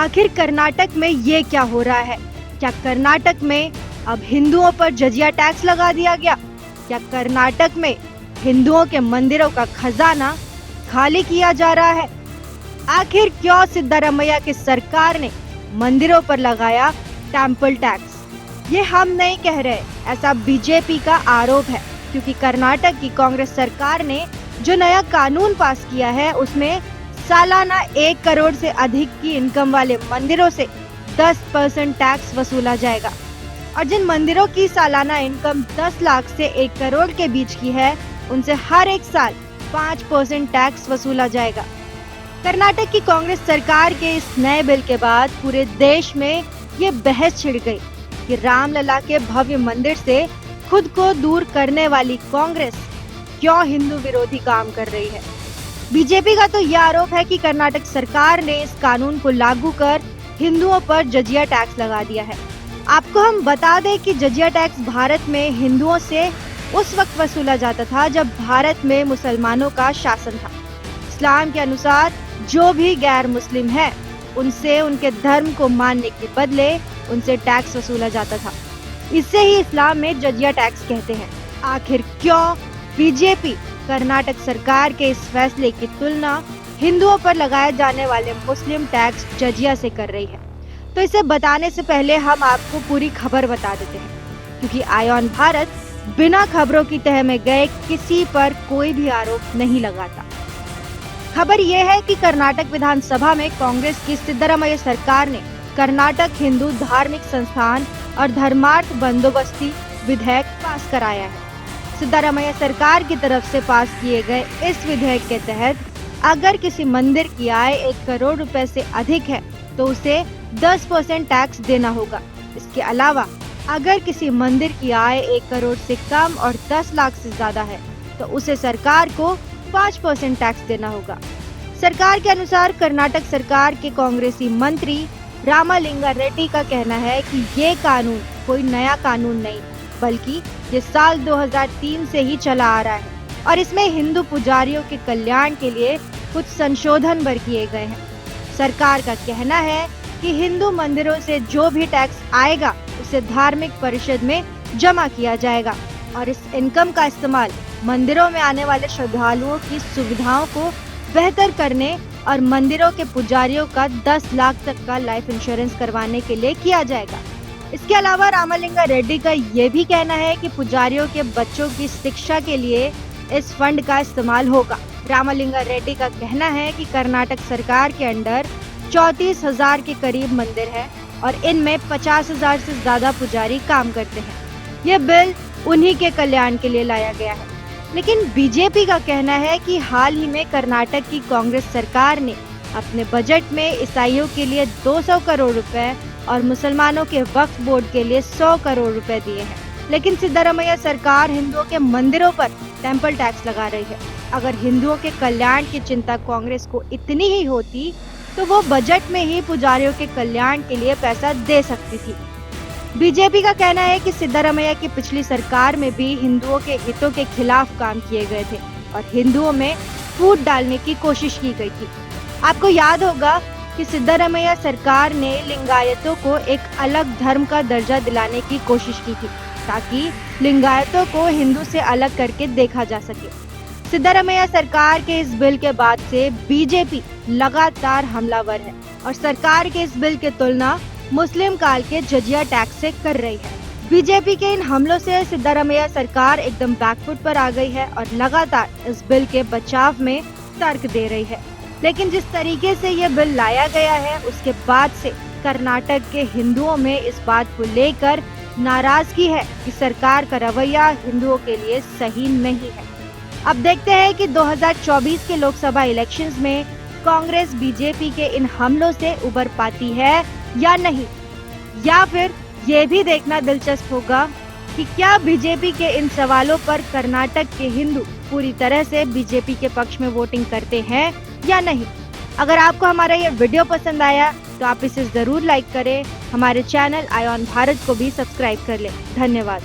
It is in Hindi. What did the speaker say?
आखिर कर्नाटक में ये क्या हो रहा है? क्या कर्नाटक में अब हिंदुओं पर जजिया टैक्स लगा दिया गया? क्या कर्नाटक में हिंदुओं के मंदिरों का खजाना खाली किया जा रहा है? आखिर क्यों सिद्धारमैया की सरकार ने मंदिरों पर लगाया टेम्पल टैक्स? ये हम नहीं कह रहे, ऐसा बीजेपी का आरोप है, क्योंकि कर्नाटक की कांग्रेस सरकार ने जो नया कानून पास किया है उसमें सालाना 1 करोड़ से अधिक की इनकम वाले मंदिरों से 10% टैक्स वसूला जाएगा और जिन मंदिरों की सालाना इनकम 10 लाख से 1 करोड़ के बीच की है उनसे हर एक साल 5% टैक्स वसूला जाएगा। कर्नाटक की कांग्रेस सरकार के इस नए बिल के बाद पूरे देश में ये बहस छिड़ गई कि रामलला के भव्य मंदिर से खुद को दूर करने वाली कांग्रेस क्यों हिंदू विरोधी काम कर रही है। बीजेपी का तो यह आरोप है कि कर्नाटक सरकार ने इस कानून को लागू कर हिंदुओं पर जजिया टैक्स लगा दिया है। आपको हम बता दें कि जजिया टैक्स भारत में हिंदुओं से उस वक्त वसूला जाता था जब भारत में मुसलमानों का शासन था। इस्लाम के अनुसार जो भी गैर मुस्लिम है उनसे उनके धर्म को मानने के बदले उनसे टैक्स वसूला जाता था। इसे ही इस्लाम में जजिया टैक्स कहते हैं। आखिर क्यों बीजेपी कर्नाटक सरकार के इस फैसले की तुलना हिंदुओं पर लगाए जाने वाले मुस्लिम टैक्स जजिया से कर रही है? तो इसे बताने से पहले हम आपको पूरी खबर बता देते हैं, क्योंकि आयोन भारत बिना खबरों की तह में गए किसी पर कोई भी आरोप नहीं लगाता। खबर यह है कि कर्नाटक विधानसभा में कांग्रेस की सिद्धारमैया सरकार ने कर्नाटक हिंदू धार्मिक संस्थान और धर्मार्थ बंदोबस्ती विधेयक पास कराया है। सिद्धारमैया सरकार की तरफ से पास किए गए इस विधेयक के तहत अगर किसी मंदिर की आय 1 करोड़ रुपए से अधिक है तो उसे 10% टैक्स देना होगा। इसके अलावा अगर किसी मंदिर की आय 1 करोड़ से कम और 10 लाख से ज्यादा है तो उसे सरकार को 5% टैक्स देना होगा। सरकार के अनुसार कर्नाटक सरकार के कांग्रेसी मंत्री रामालिंगा रेड्डी का कहना है कि ये कानून कोई नया कानून नहीं, बल्कि ये साल 2003 से ही चला आ रहा है और इसमें हिंदू पुजारियों के कल्याण के लिए कुछ संशोधन भर किए गए हैं। सरकार का कहना है कि हिंदू मंदिरों से जो भी टैक्स आएगा उसे धार्मिक परिषद में जमा किया जाएगा और इस इनकम का इस्तेमाल मंदिरों में आने वाले श्रद्धालुओं की सुविधाओं को बेहतर करने और मंदिरों के पुजारियों का 10 लाख तक का लाइफ इंश्योरेंस करवाने के लिए किया जाएगा। इसके अलावा रामालिंगा रेड्डी का ये भी कहना है कि पुजारियों के बच्चों की शिक्षा के लिए इस फंड का इस्तेमाल होगा। रामालिंगा रेड्डी का कहना है कि कर्नाटक सरकार के अंडर 34,000 के करीब मंदिर है और इनमें 50,000 से ज्यादा पुजारी काम करते हैं। यह बिल उन्हीं के कल्याण के लिए लाया गया है। लेकिन बीजेपी का कहना है कि हाल ही में कर्नाटक की कांग्रेस सरकार ने अपने बजट में ईसाइयों के लिए 200 करोड़ रुपए और मुसलमानों के वक्फ बोर्ड के लिए 100 करोड़ रुपए दिए हैं। लेकिन सिद्धारमैया सरकार हिंदुओं के मंदिरों पर टेम्पल टैक्स लगा रही है। अगर हिंदुओं के कल्याण की चिंता कांग्रेस को इतनी ही होती तो वो बजट में ही पुजारियों के कल्याण के लिए पैसा दे सकती थी। बीजेपी का कहना है कि सिद्धारमैया की पिछली सरकार में भी हिंदुओं के हितों के खिलाफ काम किए गए थे और हिंदुओं में फूट डालने की कोशिश की गई थी। आपको याद होगा कि सिद्धारमैया सरकार ने लिंगायतों को एक अलग धर्म का दर्जा दिलाने की कोशिश की थी ताकि लिंगायतों को हिंदू से अलग करके देखा जा सके। सिद्धारमैया सरकार के इस बिल के बाद से बीजेपी लगातार हमलावर है और सरकार के इस बिल की तुलना मुस्लिम काल के जजिया टैक्स से कर रही है। बीजेपी के इन हमलों से सिद्धारमैया सरकार एकदम बैकफुट पर आ गई है और लगातार इस बिल के बचाव में तर्क दे रही है। लेकिन जिस तरीके से ये बिल लाया गया है उसके बाद से कर्नाटक के हिंदुओं में इस बात को लेकर नाराजगी है कि सरकार का रवैया हिंदुओं के लिए सही नहीं है। अब देखते हैं कि 2024 के लोकसभा इलेक्शंस में कांग्रेस बीजेपी के इन हमलों से उबर पाती है या नहीं, या फिर ये भी देखना दिलचस्प होगा कि क्या बीजेपी के इन सवालों पर कर्नाटक के हिंदू पूरी तरह से बीजेपी के पक्ष में वोटिंग करते हैं या नहीं। अगर आपको हमारा ये वीडियो पसंद आया तो आप इसे जरूर लाइक करें। हमारे चैनल आयोन भारत को भी सब्सक्राइब कर लें। धन्यवाद।